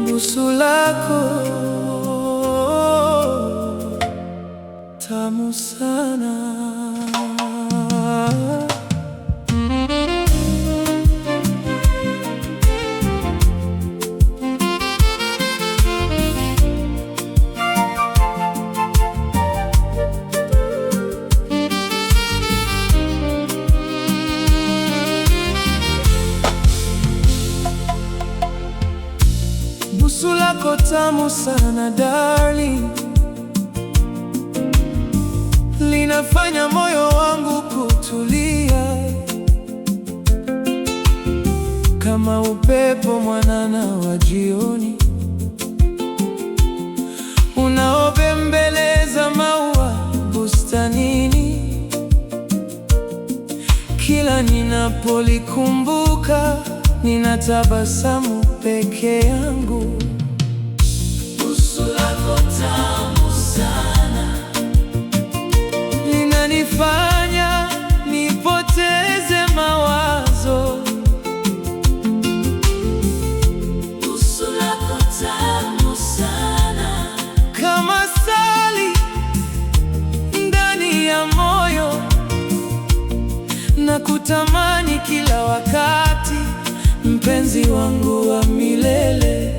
Busu lako tamu sana. Busu lako tamu sana darling, linafanya moyo wangu kutulia, kama upepo mwanana wa jioni unaobembeleza maua bustanini. Kila ninapolikumbuka ninatabasamu peke yangu. Busu lako tamu sana, linanifanya nipoteze mawazo. busu lako tamu sana, Kama asali ndani ya moyo, na kutamani kila wakati, mpenzi wangu wa milele.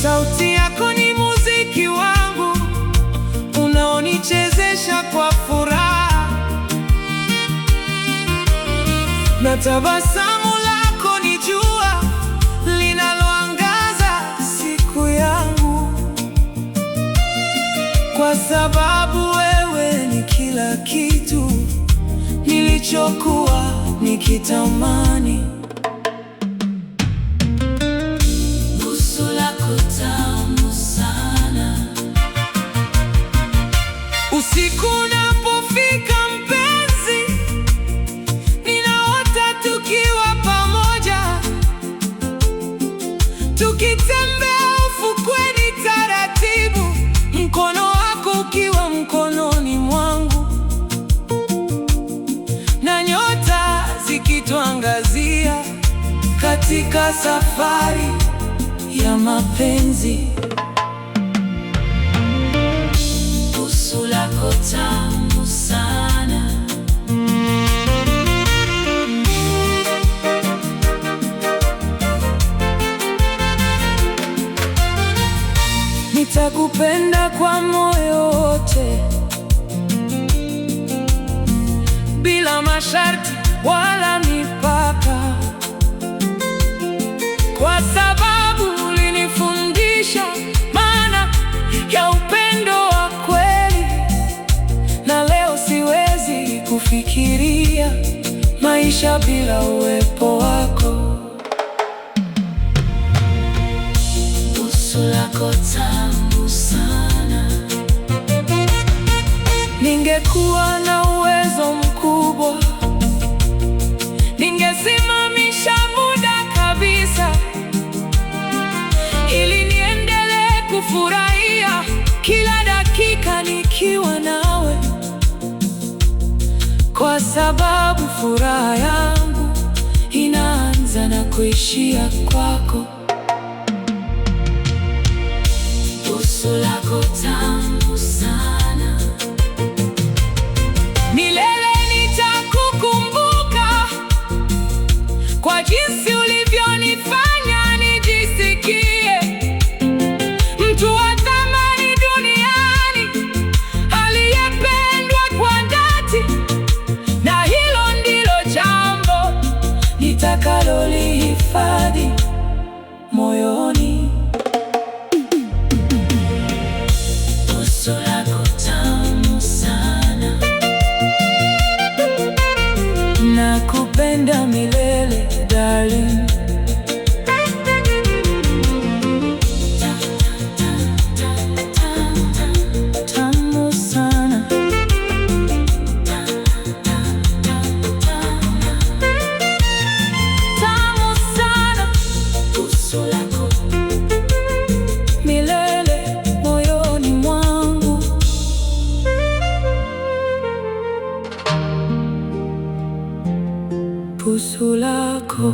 Sauti yako ni muziki wangu, unaonichezesha kwa furaha, na tabasamu lako ni jua linaloangaza siku yangu, kwa sababu wewe ni kila kitu nilichokuwa nikitamani. busu lako tamu sana. Usiku unapofika mpenzi, ninaota tukiwa pamoja, tukitembea ufukweni taratibu, mkono wako ukiwa mkononi mwangu, na nyota zikituangazia katika safari ya mapenzi. Busu lako tamu sana, Nitakupenda kwa moyo wote, bila masharti wala mipaka, kwa sababu ulinifundisha maana ya upendo wa kweli, na leo siwezi kufikiria maisha bila uwepo wako. busu lako tamu sana. Ningekuwa na uwezo mkubwa, ningesimamisha muda kabisa, ili niendelee kufurahia kila dakika nikiwa nawe, kwa sababu furaha yangu inaanza na kuishia kwako. Busu lako tamu sana, Milele nitakukumbuka kwa jinsi ulivyonifanya nijisikie mtu wa thamani duniani, aliyependwa kwa dhati, na hilo ndilo jambo nitakalolihifadhi moyoni. busu lako tamu sana, Nakupenda milele darling. Tamu sana. Tamu sana. busu lako.